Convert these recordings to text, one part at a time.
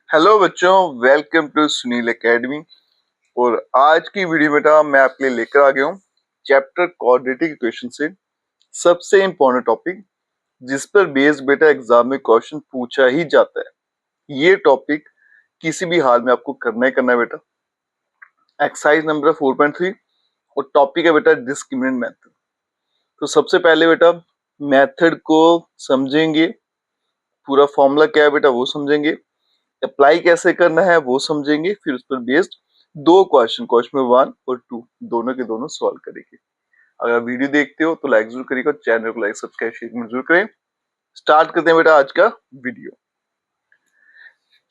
Hello बच्चों, welcome to Sunil academy. और आज की वीडियो बेटा मैं आपके लिए लेकर आ गया हूँ चैप्टर क्वाड्रेटिक इक्वेशन से सबसे इंपॉर्टेंट टॉपिक जिस पर बेस्ड बेटा एग्जाम में क्वेश्चन पूछा ही जाता है। ये टॉपिक किसी भी हाल में आपको करना है बेटा। एक्सरसाइज नंबर 4.3 और टॉपिक है बेटा डिस्क्रिमिनेंट मेथड। तो सबसे पहले बेटा मेथड को समझेंगे, पूरा फॉर्मूला क्या है बेटा वो समझेंगे, अप्लाई कैसे करना है वो समझेंगे, फिर उस पर बेस्ड दो क्वेश्चन नंबर 1 और 2 दोनों के दोनों सॉल्व करेंगे। अगर आप वीडियो देखते हो तो लाइक जरूर करिएगा, चैनल को लाइक सब्सक्राइब शेयर जरूर करें। स्टार्ट करते हैं बेटा आज का वीडियो।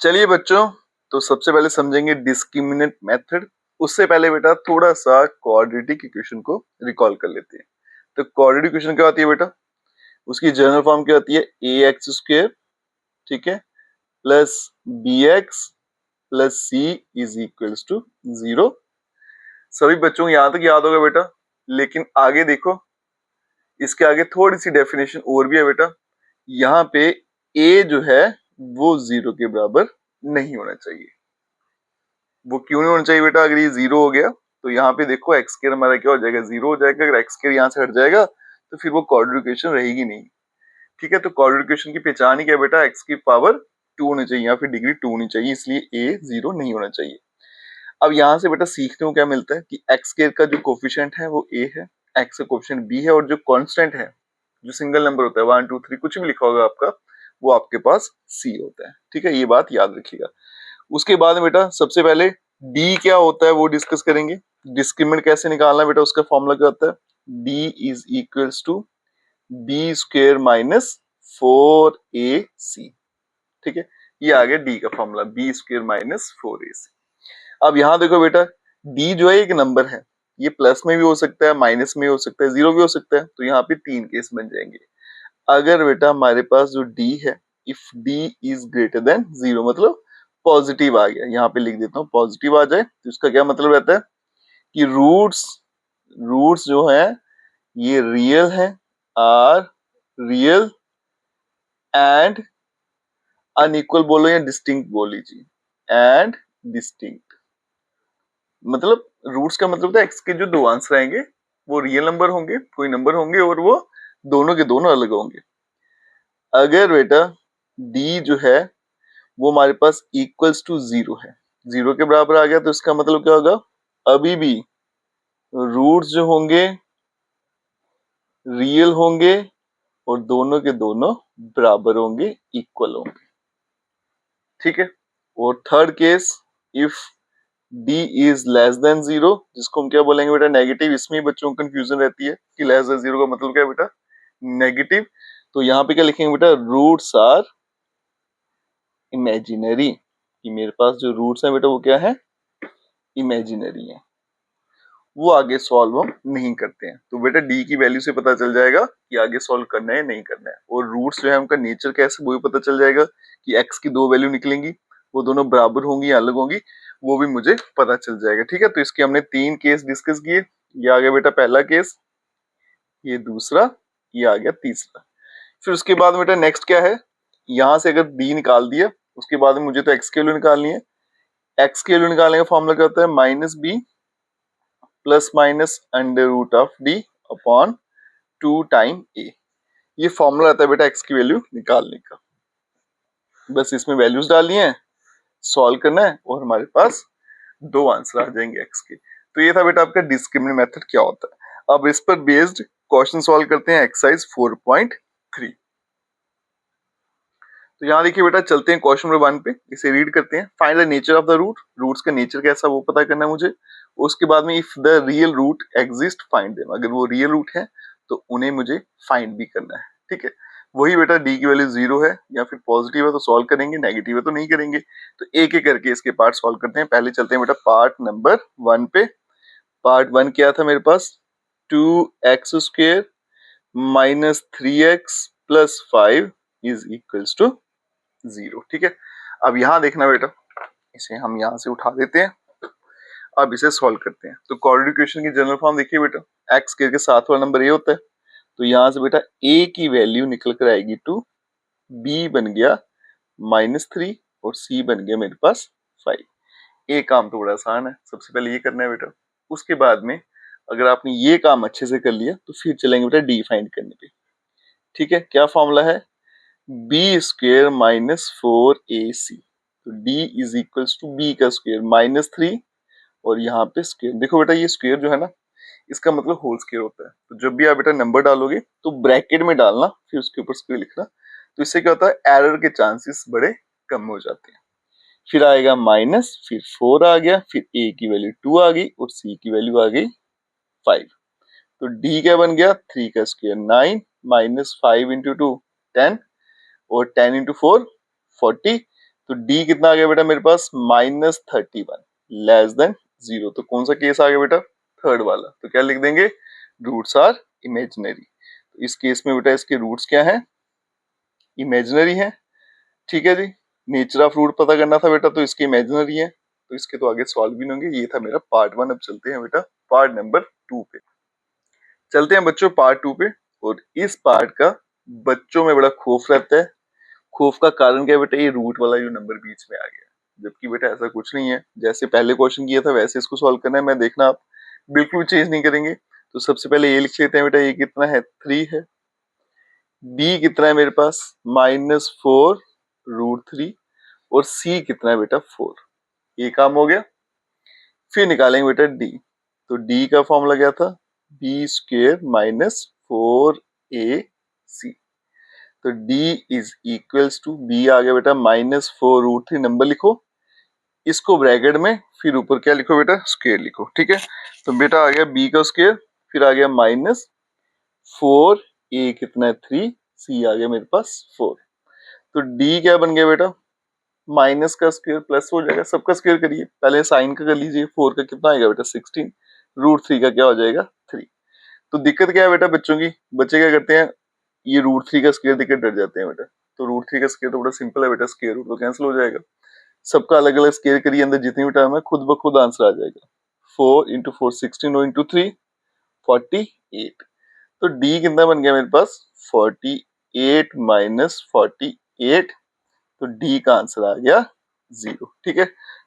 चलिए बच्चों, तो सबसे पहले समझेंगे डिस्क्रिमिनेंट मेथड। उससे पहले बेटा थोड़ा सा क्वाड्रेटिक इक्वेशन को रिकॉल कर लेते हैं। तो क्वाड्रेटिक इक्वेशन क्या होती है बेटा, उसकी जनरल फॉर्म क्या होती है, ए एक्स स्क्वायर, ठीक है, plus b x plus c is equals to 0। सभी बच्चों को यहां तक याद होगा बेटा, लेकिन आगे देखो, इसके आगे थोड़ी सी डेफिनेशन और भी है बेटा। यहाँ पे a जो है वो 0 के बराबर नहीं होना चाहिए। वो क्यों नहीं होना चाहिए बेटा, अगर ये 0 हो गया तो यहाँ पे देखो एक्स स्क्वायर हमारा क्या हो जाएगा, 0 हो जाएगा। अगर एक्स स्क्वायर यहाँ से हट जाएगा तो फिर वो क्वाड्रेटिक इक्वेशन रहेगी नहीं, ठीक है। तो क्वाड्रेटिक इक्वेशन की पहचान ही क्या बेटा, एक्स की पावर 2 होनी चाहिए या फिर डिग्री 2 होनी चाहिए, इसलिए a 0 नहीं होना चाहिए। अब यहाँ से बेटा सीखने को क्या मिलता है कि एक्स स्क्वायर का जो कोफिशिएंट है वो a है, एक्स का कोफिशिएंट b है, और जो कांस्टेंट है, जो सिंगल नंबर होता है 1 2 3 कुछ भी लिखा होगा आपका, वो आपके पास c होता है, ठीक है। ये बात याद रखिएगा। उसके बाद में बेटा सबसे पहले d क्या होता है वो डिस्कस करेंगे। डिस्क्रिमिनेंट कैसे निकालना है बेटा, उसका फॉर्मूला क्या होता है, d is equals to b square minus 4ac, ठीक है। ये आ गया d का formula, B square minus 4ac। अब यहाँ देखो बेटा, d जो है एक नंबर है, ये प्लस में भी हो सकता है, माइनस में हो सकता है, जीरो भी हो सकता है। तो यहाँ पे तीन केस बन जाएंगे। अगर बेटा हमारे पास जो d है, if d is greater than 0, मतलब पॉजिटिव आ गया, यहाँ पे लिख देता हूँ पॉजिटिव आ जाए, तो इसका क्या मतलब रहता है कि रूट्स रूट्स जो है ये रियल है, आर रियल एंड अनइक्वल बोलो या डिस्टिंक्ट बोल लीजिए, एंड डिस्टिंक्ट। मतलब रूट्स का मतलब होता है एक्स के जो दो आंसर आएंगे वो रियल नंबर होंगे, कोई नंबर होंगे, और वो दोनों के दोनों अलग होंगे। अगर बेटा d जो है वो हमारे पास इक्वल्स टू 0 है, 0 के बराबर आ गया, तो इसका मतलब क्या होगा, अभी भी रूट्स जो होंगे रियल होंगे और दोनों के दोनों बराबर होंगे, इक्वल होंगे, ठीक है। और third case, if d is less than 0, जिसको हम क्या बोलेंगे बेटा, नेगेटिव। इसमें बच्चों को कंफ्यूजन रहती है कि लेस देन 0 का मतलब क्या है बेटा, नेगेटिव। तो यहाँ पे क्या लिखेंगे बेटा, रूट्स आर इमेजिनरी, कि मेरे पास जो रूट्स है बेटा वो क्या है, इमेजिनरी है। वो आगे सॉल्व हम नहीं करते हैं। तो बेटा d की वैल्यू से पता चल जाएगा कि आगे सॉल्व करना है नहीं करना है। और रूट्स जो है उनका नेचर कैसे वो भी पता चल जाएगा कि x की दो वैल्यू निकलेंगी, वो दोनों बराबर होंगी या अलग होंगी, वो भी मुझे पता चल जाएगा, ठीक है। तो इसके हमने तीन केस डिस्कस किए। ये आ गया बेटा पहला केस, ये दूसरा, ये आ गया तीसरा। फिर उसके बाद बेटा नेक्स्ट क्या है, यहाँ से अगर d निकाल दिया, उसके बाद में मुझे तो x की वैल्यू निकालनी है। x की वैल्यू निकालने का फॉर्मूला क्या होता है, minus B plus minus under root of D upon 2 time A. ये फॉर्मूला आता है बेटा x की वैल्यू निकालने का। बस इसमें वैल्यूज डालनी है, सॉल्व करना है, और हमारे पास दो आंसर आ जाएंगे x के। तो ये था बेटा आपका डिस्क्रिमिनेंट मेथड क्या होता है। अब इस पर बेस्ड क्वेश्चन सॉल्व करते हैं, एक्सरसाइज 4.3। तो यहाँ देखिए बेटा, चलते हैं क्वेश्चन नंबर 1 पे, इसे रीड करते हैं। Find the nature of the root, roots का नेचर कैसा वो पता करना है मुझे। उसके बाद में if the real root exist find them, अगर वो रियल रूट है तो उन्हें मुझे फाइंड भी करना है, ठीक है। वही बेटा d की वैल्यू 0 है या फिर पॉजिटिव है तो सॉल्व करेंगे, नेगेटिव है तो नहीं करेंगे। तो एक एक करके इसके पार्ट सॉल्व करते हैं। पहले चलते हैं बेटा पार्ट नंबर 1 पे। पार्ट 1 क्या था मेरे पास, 2x square minus 3x plus 5 is equals to 0, ठीक है। अब यहाँ देखना बेटा, इसे हम यहाँ से उठा देते हैं, अब इसे सॉल्व करते हैं। तो क्वाड्रेटिक इक्वेशन की जनरल फॉर्म देखिए बेटा, एक्स के साथ वाला नंबर ए होता है, तो यहाँ से बेटा a की वैल्यू निकल कर आएगी टू, b बन गया -3, और c बन गया मेरे पास 5। एक काम तो बड़ा आसान है, सबसे पहले ये करना है बेटा। उसके बाद में अगर आपने ये काम अच्छे से कर लिया तो फिर चलेंगे बेटा डी फाइंड करने पे। ठीक है, क्या फॉर्मूला है, बी स्क्वेयर माइनस 4ac। तो d is equals to b का स्क्वेयर -3 और यहाँ पे स्क्वेयर। देखो बेटा ये स्क्वेयर जो है ना, इसका मतलब होल स्क्वेयर होता है। तो जब भी आप बेटा नंबर डालोगे तो ब्रैकेट में डालना, फिर उसके ऊपर स्क्वेयर लिखना। तो इससे क्या होता है, एरर के चांसेस बड़े कम हो जाते हैं। फिर आएगा माइनस, फिर 4 आ गया, फिर a की वैल्यू 2 आ गई और c की वैल्यू आ गई 5। तो d क्या बन गया, 3 का स्क्वायर 9 माइनस 5 इंटू 2 10 और 10 इंटू 4 40। तो d कितना आ गया बेटा मेरे पास, -31 लेस देन 0। तो कौन सा केस आ गया बेटा, थर्ड वाला। तो क्या लिख देंगे, रूट्स आर इमेजिनरी। तो इस केस में बेटा इसके रूट्स क्या है, इमेजिनरी है। ठीक है जी, नेचर ऑफ रूट पता करना था बेटा, तो इसकी इमेजिनरी है, तो इसके तो आगे सॉल्व भी नहीं होंगे। ये था मेरा पार्ट 1। अब चलते हैं बेटा पार्ट नंबर 2 पे। चलते हैं बच्चों पार्ट 2 पे। और इस पार्ट का बच्चों में बड़ा खौफ रहता है। खौफ का कारण क्या है बेटा, ये रूट वाला जो नंबर बीच में आ गया, जबकि बेटा ऐसा कुछ नहीं है। जैसे पहले क्वेश्चन किया था वैसे इसको सॉल्व करना है। मैं देखना आप बिल्कुल चेंज नहीं करेंगे। तो सबसे पहले ये लिख लेते हैं बेटा, ये कितना है 3 है। b कितना है मेरे पास, -4√3 और c कितना है बेटा 4। ये काम हो गया। फिर निकालेंगे बेटा d। तो d का फॉर्मूला क्या था, b स्क्वेयर माइनस 4ac। तो d is equals to, b आ गया बेटा -4√3, नंबर लिखो इसको ब्रैकेट में, फिर ऊपर क्या लिखो बेटा, स्क्वायर लिखो। ठीक है, तो बेटा आ गया b का स्क्वायर, फिर आ गया -4, a कितना है 3, c आ गया मेरे पास 4। तो d क्या बन गया बेटा, माइनस का स्क्वायर प्लस हो जाएगा, सबका स्क्वायर करिए, पहले साइन का कर लीजिए। 4 का कितना आएगा बेटा 16, √3 का क्या हो जाएगा 3। तो दिक्कत क्या है बेटा बच्चों की, बच्चे क्या करते हैं, ये √3 का स्क्वायर देख के डर जाते हैं बेटा। तो √3 का स्क्वायर तो बड़ा सिंपल है बेटा, स्क्वायर रूट तो कैंसिल हो जाएगा। सबका अलग अलग स्क्वायर करिए, अंदर जितनी भी टर्म है खुद ब खुद आंसर आ जाएगा। 4 इंटू 4 16 और इंटू 3 48। तो डी कितना बन गया मेरे पास 48 माइनस 48। तो डी का आंसर आ गया 0। ठीक है,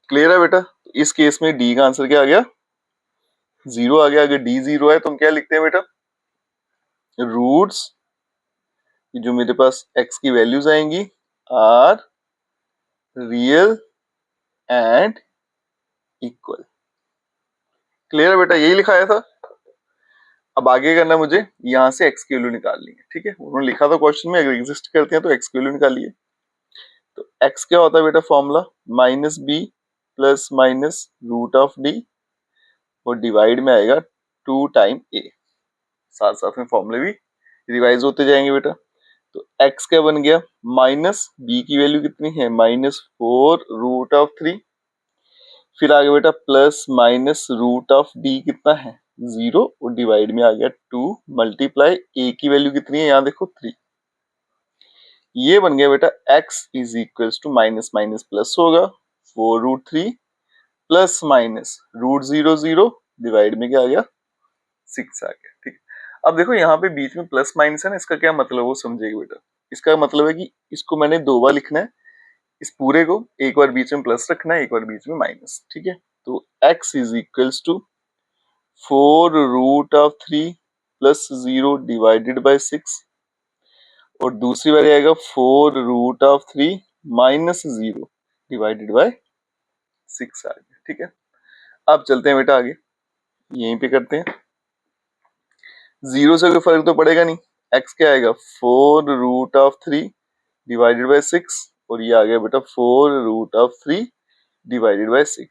क्लियर है बेटा। तो इस केस में डी का आंसर क्या आ गया, 0 आ गया। अगर डी 0 है तो हम क्या लिखते हैं बेटा, रूट्स जो मेरे पास x की वैल्यूज आएंगी are real and equal. Clear है बेटा, यही लिखाया था। अब आगे करना मुझे, यहां से x की वैल्यू निकालनी है। ठीक है, उन्होंने लिखा था क्वेश्चन में, अगर एग्जिस्ट करते हैं तो x की वैल्यू निकालिए। तो x क्या होता है बेटा, formula -b plus minus root of d और डिवाइड में आएगा 2 टाइम a। साथ साथ में फॉर्मूले भी रिवाइज होते जाएंगे बेटा। तो x क्या बन गया, माइनस b की वैल्यू कितनी है -4√3, फिर आ गया बेटा plus minus root of d कितना है 0 और डिवाइड में आ गया 2 मल्टीप्लाई a की वैल्यू कितनी है, यहाँ देखो 3। ये बन गया बेटा x is equals to minus minus plus होगा 4√3 प्लस माइनस √0 डिवाइड में क्या आ गया 6 आ गया। ठीक है, अब देखो यहाँ पे बीच में प्लस माइनस है ना, इसका क्या मतलब वो समझेगा बेटा। इसका मतलब है कि इसको मैंने 2 बार लिखना है, इस पूरे को एक बार बीच में प्लस रखना है, एक बार बीच में माइनस। ठीक है, तो x is equals to 4√3 plus 0 divided by 6 और दूसरी बार आएगा 4√3 माइनस 0 डिवाइडेड बाय 6 आ गया। ठीक है, अब चलते हैं बेटा आगे, यहीं पे करते हैं। 0 से कोई फर्क तो पड़ेगा नहीं, x क्या आएगा 4√3 डिवाइडेड बाय 6 और ये आ गया बेटा 4√3 डिवाइडेड बाय 6।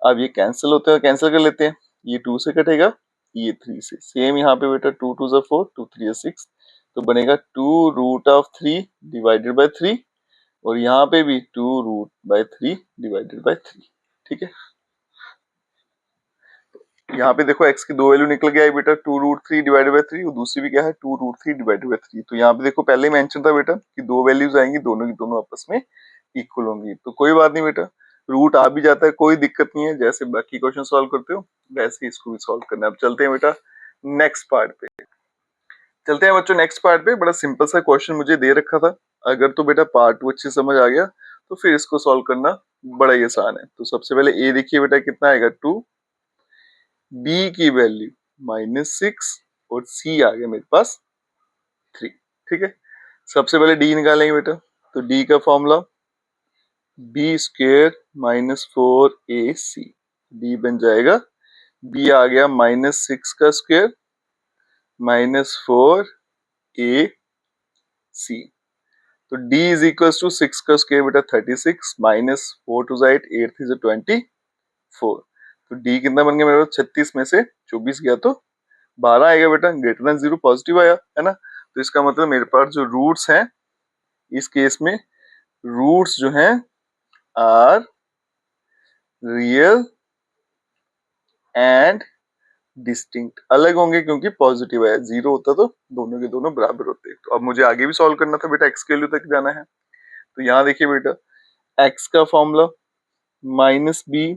अब ये कैंसिल होते हैं, कैंसिल कर लेते हैं, ये 2 से कटेगा, ये 3 से। सेम यहाँ पे बेटा 2 2 ज़ा 4, 2 3 ज़ा 6, तो बनेगा 2√3 डिवाइडेड बाय 3 और यहाँ पे भी 2√3 डिवाइडेड बाय 3। ठीक है, यहाँ पे देखो x की 2 वैल्यू निकल गया है बेटा, 2√3 डिवाइडेड बाय 3 और दूसरी भी क्या है 2√3 डिवाइडेड बाय 3। तो यहाँ पे देखो पहले ही मेंशन था बेटा कि 2 वैल्यूज आएंगी, दोनों की दोनों आपस में इक्वल होंगी। तो कोई बात नहीं बेटा, रूट आ भी जाता है, कोई दिक्कत नहीं है। जैसे बाकी क्वेश्चन सॉल्व करते हो वैसे ही इसको भी सॉल्व करना है। अब चलते हैं बेटा नेक्स्ट पार्ट पे। चलते हैं बच्चों नेक्स्ट पार्ट पे। बड़ा सिंपल सा क्वेश्चन मुझे दे रखा था, अगर तो बेटा पार्ट 2 अच्छे समझ आ गया तो फिर इसको सॉल्व करना बड़ा ही आसान है। तो सबसे पहले ए देखिए बेटा कितना आएगा 2, बी की वैल्यू -6 और सी आ गया मेरे पास 3। ठीक है, सबसे पहले डी निकालेंगे बेटा। तो डी का formula B square -4ac, D बन जाएगा, बी आ गया -6 का स्क्वेयर -4ac। तो d इज इक्वल टू 6 का स्क्वायर बेटा 36 -4 टू साइड 8 3 24। तो d कितना बन गया मेरे पास 36 में से 24 गया तो 12 आएगा बेटा, ग्रेटर देन 0 पॉजिटिव आया है ना। तो इसका मतलब मेरे पास जो रूट्स हैं इस केस में, रूट्स जो हैं आर रियल एंड डिस्टिंक्ट, अलग होंगे क्योंकि पॉजिटिव है, 0 होता तो दोनों के दोनों बराबर होते। तो अब मुझे आगे भी सॉल्व करना था बेटा, x के वैल्यू तक जाना है। तो यहाँ देखिए बेटा x का formula -b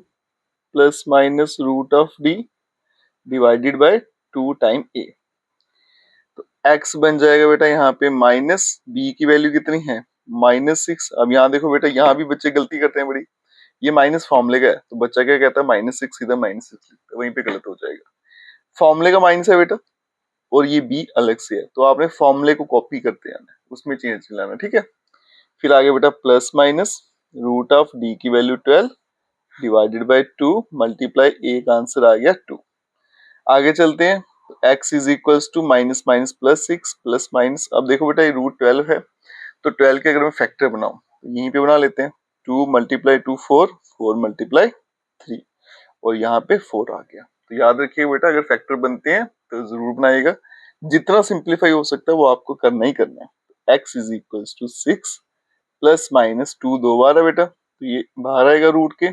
plus minus root of d divided by 2 time a। तो x बन जाएगा बेटा यहाँ पे माइनस b की वैल्यू कितनी है -6। अब यहाँ देखो बेटा, यहाँ भी बच्चे गलती करते हैं बड़ी, ये माइनस फॉर्मूले का है तो बच्चा क्या कहता है -6 सीधा -6 लिखता है, वहीं पे गलत हो जाएगा। फॉर्मूले का माइनस है बेटा और ये b अलग से है, तो आपने फॉर्मूले को कॉपी करते हैं, उसमें चेंज लाना। ठीक है, फिर आगे बेटा plus minus root of d की value 12 divided by 2 multiply a का आंसर आ गया 2। आगे चलते हैं, x is equals to minus minus plus 6 plus minus. अब देखो बेटा ये रूट 12 है, तो 12 के अगर मैं फैक्टर बनाऊं तो यहीं पे बना लेते हैं, 2 मल्टीप्लाई 2 4, 4 मल्टीप्लाई 3 और यहाँ पे 4 आ गया। तो याद रखिए बेटा अगर फैक्टर बनते हैं तो जरूर बनाइएगा, जितना सिंप्लीफाई हो सकता है वो आपको करना ही करना है। x is equals to 6 plus minus 2 दो बार है बेटा, तो ये बाहर आएगा रूट के,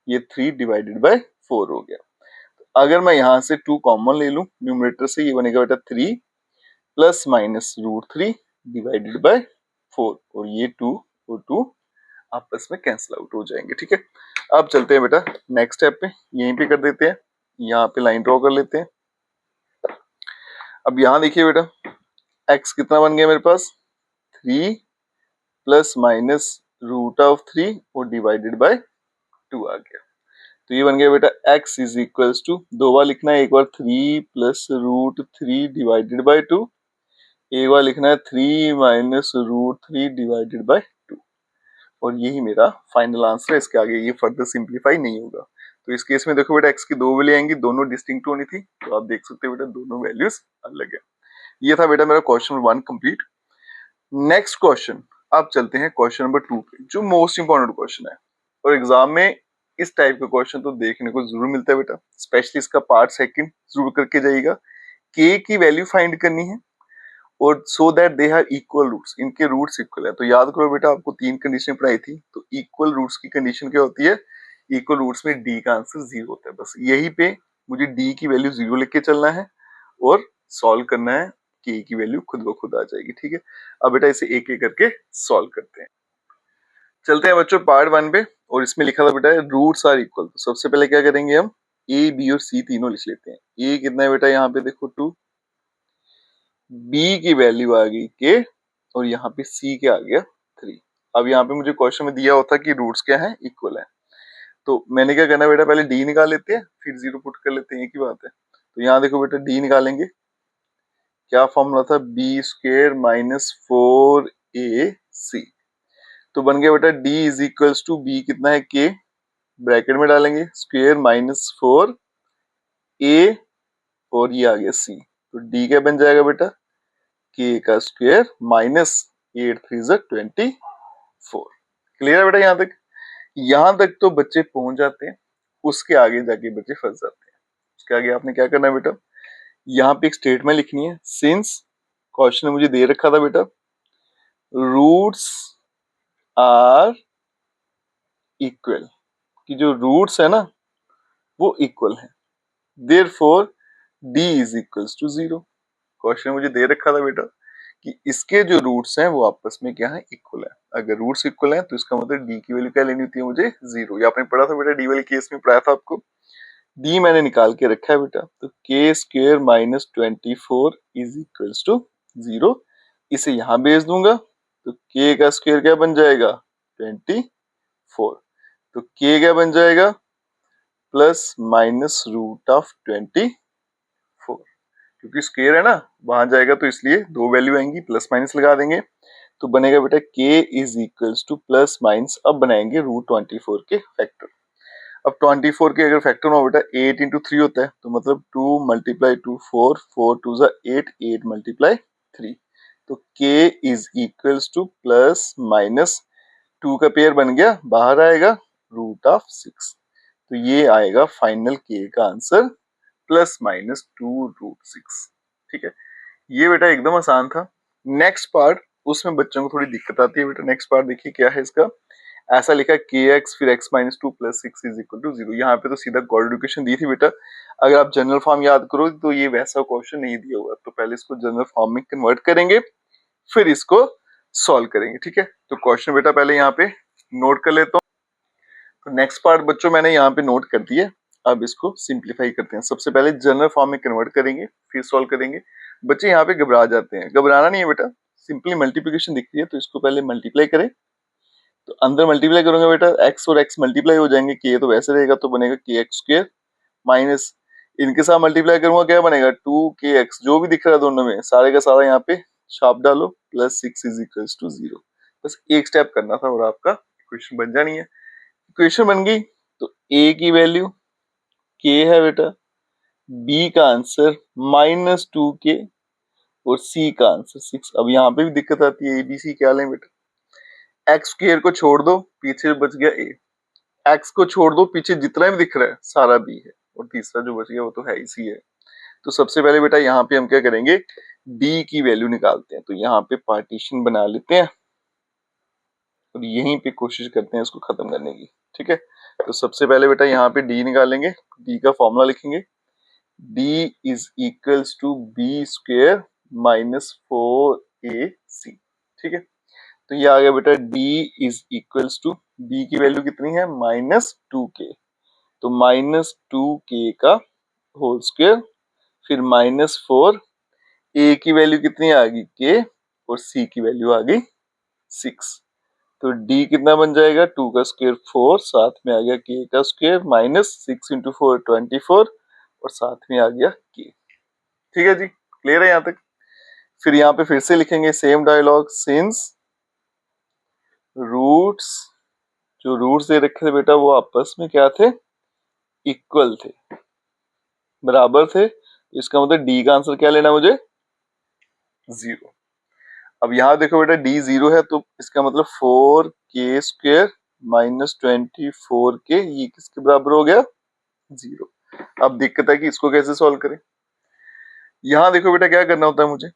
ये 3 डिवाइडेड बाय 4 हो गया। अगर मैं यहाँ से 2 कॉमन ले लूं न्यूमरेटर से, ये बनेगा बेटा 3 plus minus root 3 divided by 4 और ये 2 और 2 आपस में कैंसिल आउट हो जाएंगे। ठीक है, अब चलते हैं बेटा नेक्स्ट स्टेप पे, यहीं पे कर देते हैं, यहाँ पे लाइन ड्रॉ कर लेते हैं। अब यहाँ देखिए बेटा x कितना बन गया मेरे पास 3 प्लस माइनस रूट ऑफ 3 और डिवाइडेड बाय 2 आ गया। तो ये बन गया बेटा x इज इक्वल्स टू, दो बार लिखना है, एक बार 3 प्लस रूट 3 डिवाइडेड बाय 2, एक बार लिखना है 3 माइनस रूट 3 डिवाइडेड बाय 2 और यही मेरा फाइनल आंसर है। इसके आगे ये फर्दर सिंप्लीफाई नहीं होगा। तो इस केस में देखो बेटा x की दो वैल्यू आएंगी, दोनों डिस्टिंक्ट होनी थी, तो आप देख सकते हो बेटा दोनों वैल्यूज अलग है। ये था बेटा मेरा question number 1 complete. Next question, अब चलते हैं क्वेश्चन नंबर 2 पे, जो मोस्ट इंपॉर्टेंट क्वेश्चन है और एग्जाम में इस टाइप का क्वेश्चन तो देखने को जरूर मिलता है बेटा, स्पेशली इसका पार्ट सेकंड जरूर करके जाइएगा। k की वैल्यू फाइंड करनी है और so that they have equal roots, इनके रूट्स इक्वल है। तो याद करो बेटा आपको 3 कंडीशन पढ़ाई थी, तो इक्वल रूट्स की कंडीशन क्या होती है, इक्वल रूट्स में d का आंसर 0 होता है। बस यही पे मुझे d की वैल्यू 0 लिख के चलना है और सॉल्व करना है, k की वैल्यू खुद ब खुद आ जाएगी। ठीक है, अब बेटा इसे एक एक करके सॉल्व करते हैं। चलते हैं बच्चों पार्ट 1 पे, और इसमें लिखा था बेटा रूट्स आर इक्वल। तो सबसे पहले क्या करेंगे, हम a b और c तीनों लिख लेते हैं। a कितना है बेटा, यहाँ पे देखो 2, b की वैल्यू आ गई k और यहाँ पे c के आ गया 3। अब यहाँ पे मुझे क्वेश्चन में दिया होता कि रूट्स क्या है, इक्वल है, तो मैंने क्या करना बेटा, पहले d निकाल लेते हैं फिर 0 पुट कर लेते हैं, एक ही बात है। तो यहाँ देखो बेटा d निकालेंगे, क्या फॉर्मूला था, बी स्क्वेयर माइनस 4ac। तो बन गया बेटा d is equals to b कितना है k, ब्रैकेट में डालेंगे स्क्वेयर माइनस 4a और ये आ गया c। तो d क्या बन जाएगा बेटा, k का स्क्वेयर माइनस 8 3 24। क्लियर है बेटा यहाँ तक? यहाँ तक तो बच्चे पहुंच जाते हैं, उसके आगे जाके बच्चे फंस जाते हैं। उसके आगे आपने क्या करना है बेटा, यहाँ पे एक स्टेटमेंट लिखनी है, सिंस क्वेश्चन में मुझे दे रखा था बेटा रूट्स आर इक्वल, कि जो रूट्स है ना वो इक्वल है, therefore d is equals to 0। Question मुझे दे रखा था बेटा कि इसके जो रूट्स हैं वो आपस में क्या है, इक्वल है। अगर रूट्स इक्वल हैं तो इसका मतलब d की वैल्यू क्या लेनी होती है मुझे, 0। ये आपने पढ़ा था बेटा, d वाले केस में पढ़ाया था आपको। d मैंने निकाल के रखा है बेटा, तो k square minus 24 is equals to 0। इसे यहाँ भेज दूंगा तो k का स्क्वायर क्या बन जाएगा 24। तो k क्या बन जाएगा, प्लस माइनस रूट ऑफ 24, क्योंकि स्क्वायर है ना, वहां जाएगा तो इसलिए दो वैल्यू आएंगी, प्लस माइनस लगा देंगे तो बनेगा बेटा k is equals two plus minus, अब बनाएंगे रूट 24 के फैक्टर। अब 24 के अगर फैक्टर हो बेटा 8 इंटू 3 होता है, तो मतलब 2 मल्टीप्लाई 2 4, 4 2 जा 8, 8 मल्टीप्लाई 3, तो k is equals two plus minus 2 का पेयर बन गया, बाहर आएगा रूट ऑफ 6, तो ये आएगा फाइनल k का आंसर प्लस माइनस 2 रूट 6। ठीक है, ये बेटा एकदम आसान था। नेक्स्ट पार्ट, उसमें बच्चों को थोड़ी दिक्कत आती है बेटा। नेक्स्ट पार्ट देखिए क्या है इसका, ऐसा लिखा के एक्स फिर x minus 2 plus 6 is equal to 0। यहाँ पे तो सीधा कोड एडुकेशन दी थी बेटा, अगर आप जनरल फॉर्म याद करो तो ये वैसा क्वेश्चन नहीं दिया हुआ, तो पहले इसको जनरल फॉर्म में कन्वर्ट करेंगे फिर इसको सॉल्व करेंगे। ठीक है, तो क्वेश्चन बेटा पहले यहाँ पे नोट कर लेता हूँ। तो नेक्स्ट पार्ट बच्चों मैंने यहाँ पे नोट कर दिया, अब इसको सिंप्लीफाई करते हैं। सबसे पहले जनरल फॉर्म में कन्वर्ट करेंगे फिर सॉल्व करेंगे। बच्चे यहाँ पे घबरा जाते हैं, घबराना नहीं है बेटा, सिंपली मल्टीप्लिकेशन दिख रही है तो इसको पहले मल्टीप्लाई करें, तो अंदर मल्टीप्लाई करूंगा बेटा x और x मल्टीप्लाई हो जाएंगे, k तो वैसे रहेगा तो बनेगा kx स्क्वायर माइनस इनके साथ मल्टीप्लाई करूंगा क्या बनेगा 2kx, जो भी दिख रहा है दोनों में सारे का सारा यहाँ पे छाप डालो, प्लस 6 इज इक्वल्स टू 0। बस एक स्टेप करना था और आपका इक्वेशन बन जानी है। इक्वेशन बन गई, तो a की वैल्यू k है बेटा, b का आंसर माइनस 2k और c का आंसर 6। अब यहाँ पे भी दिक्कत आती है, abc क्या लें बेटा, एक्स स्क्वायर को छोड़ दो पीछे बच गया a, एक्स को छोड़ दो पीछे जितना भी दिख रहा है सारा b है, और तीसरा जो बच गया वो तो है इसी है। तो सबसे पहले बेटा यहाँ पे हम क्या करेंगे, d की वैल्यू निकालते हैं, तो यहाँ पे पार्टीशन बना लेते हैं और यहीं पे कोशिश करते हैं इसको खत्म करने की। ठीक है, तो सबसे पहले बेटा यहाँ पे d निकालेंगे, d का फॉर्मूला लिखेंगे, d is equals to b square minus 4ac। ठीक है, तो ये आ गया बेटा d is equals to, b की वैल्यू कितनी है माइनस 2k, तो माइनस 2k का होल स्क्वायर फिर माइनस 4, a की वैल्यू कितनी आ गई k और c की वैल्यू आ गई 6, तो d कितना बन जाएगा 2 का स्क्वायर 4, साथ में आ गया k का स्क्वायर माइनस 6 इंटू 4 24 और साथ में आ गया k। ठीक है जी, क्लियर है यहाँ तक। फिर यहाँ पे फिर से लिखेंगे सेम डायलॉग, सिंस रूट्स, जो रूट्स दे रखे थे बेटा वो आपस में क्या थे, इक्वल थे, बराबर थे, इसका मतलब डी का आंसर क्या लेना मुझे 0। अब यहाँ देखो बेटा डी 0 है तो इसका मतलब 4k स्क्वायर माइनस 24k, ये किसके बराबर हो गया 0। अब दिक्कत है कि इसको कैसे सॉल्व करें। यहाँ देखो बेटा क्या करना होता है मुझे,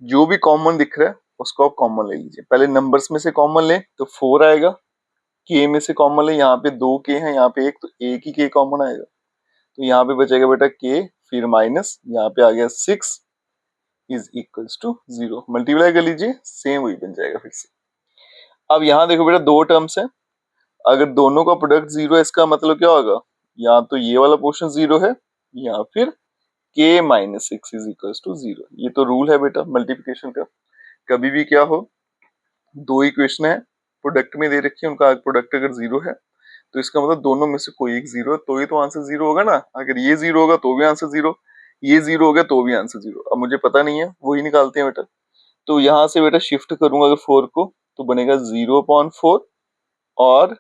जो भी कॉमन दिख रहा है उसको आप कॉमन ले लीजिए। पहले नंबर्स में से कॉमन ले तो 4 आएगा, k में से कॉमन ले, यहाँ पे 2 k है, यहाँ पे एक, तो एक ही k कॉमन आएगा, तो यहाँ पे बचेगा बेटा k फिर माइनस, यहाँ पे आ गया 6 इज इक्वल्स टू 0। मल्टीप्लाई कर लीजिए सेम वही बन जाएगा फिर से। अब यहाँ देखो बेटा दो टर्म्स है, अगर दोनों का प्रोडक्ट 0 है इसका मतलब क्या होगा, या तो ये वाला पोर्शन 0 है या फिर k minus 6 is equals to 0। ये तो रूल है बेटा मल्टीप्लिकेशन का, कभी भी क्या हो, दो इक्वेशन है प्रोडक्ट में दे रखी है, उनका प्रोडक्ट अगर 0 है तो इसका मतलब दोनों में से कोई एक 0 है, तो ही तो आंसर 0 होगा ना। अगर ये 0 होगा तो भी आंसर 0, ये 0 हो गया तो भी आंसर 0। अब मुझे पता नहीं है, वही निकालते हैं बेटा। तो यहाँ से बेटा शिफ्ट करूंगा अगर 4 को तो बनेगा 0/4 और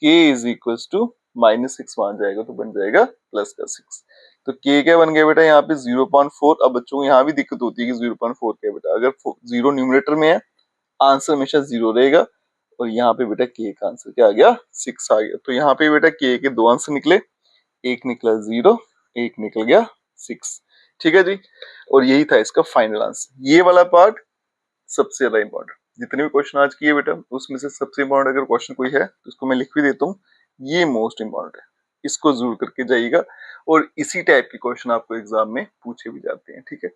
k is equal to minus 6 मान जाएगा तो बन जाएगा प्लस का 6। तो k क्या बन गया बेटा यहाँ पे 0/4। अब बच्चों को यहाँ भी दिक्कत होती है कि 0/4 क्या है बेटा, अगर 0 न्यूमरेटर में है आंसर हमेशा 0 रहेगा, और यहाँ पे बेटा k का आंसर क्या आ गया 6 आ गया। तो यहाँ पे बेटा k के दो आंसर निकले, एक निकला 0, एक निकल गया 6। ठीक है जी, और यही था इसका फाइनल आंसर। ये वाला पार्ट सबसे ज्यादा इंपॉर्टेंट, जितने भी क्वेश्चन आज किए बेटा उसमें से सबसे इंपॉर्टेंट अगर क्वेश्चन कोई है तो उसको मैं लिख भी देता हूँ, ये मोस्ट इंपॉर्टेंट है, इसको जरूर करके जाइएगा, और इसी टाइप के क्वेश्चन आपको एग्जाम में पूछे भी जाते हैं। ठीक है,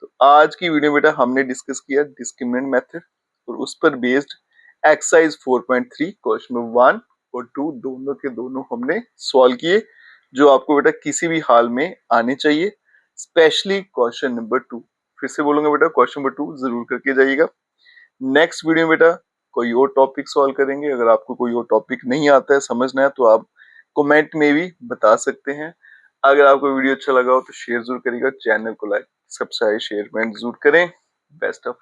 तो आज की वीडियो बेटा हमने डिस्कस किया डिस्क्रिमिनेंट मेथड, और उस पर बेस्ड एक्सरसाइज 4.3 क्वेश्चन नंबर 1 और 2 दोनों के दोनों हमने सॉल्व किए, जो आपको बेटा किसी भी हाल में आने चाहिए, स्पेशली क्वेश्चन नंबर 2। फिर से बोलूंगा बेटा क्वेश्चन नंबर 2 जरूर करके जाइएगा। नेक्स्ट वीडियो में बेटा कोई और टॉपिक सॉल्व करेंगे। अगर आपको कोई और टॉपिक नहीं आता है, समझना है, तो आप कमेंट में भी बता सकते हैं। अगर आपको वीडियो अच्छा लगा हो तो शेयर जरूर करिएगा, चैनल को लाइक सब्सक्राइब शेयर कमेंट जरूर करें। Best of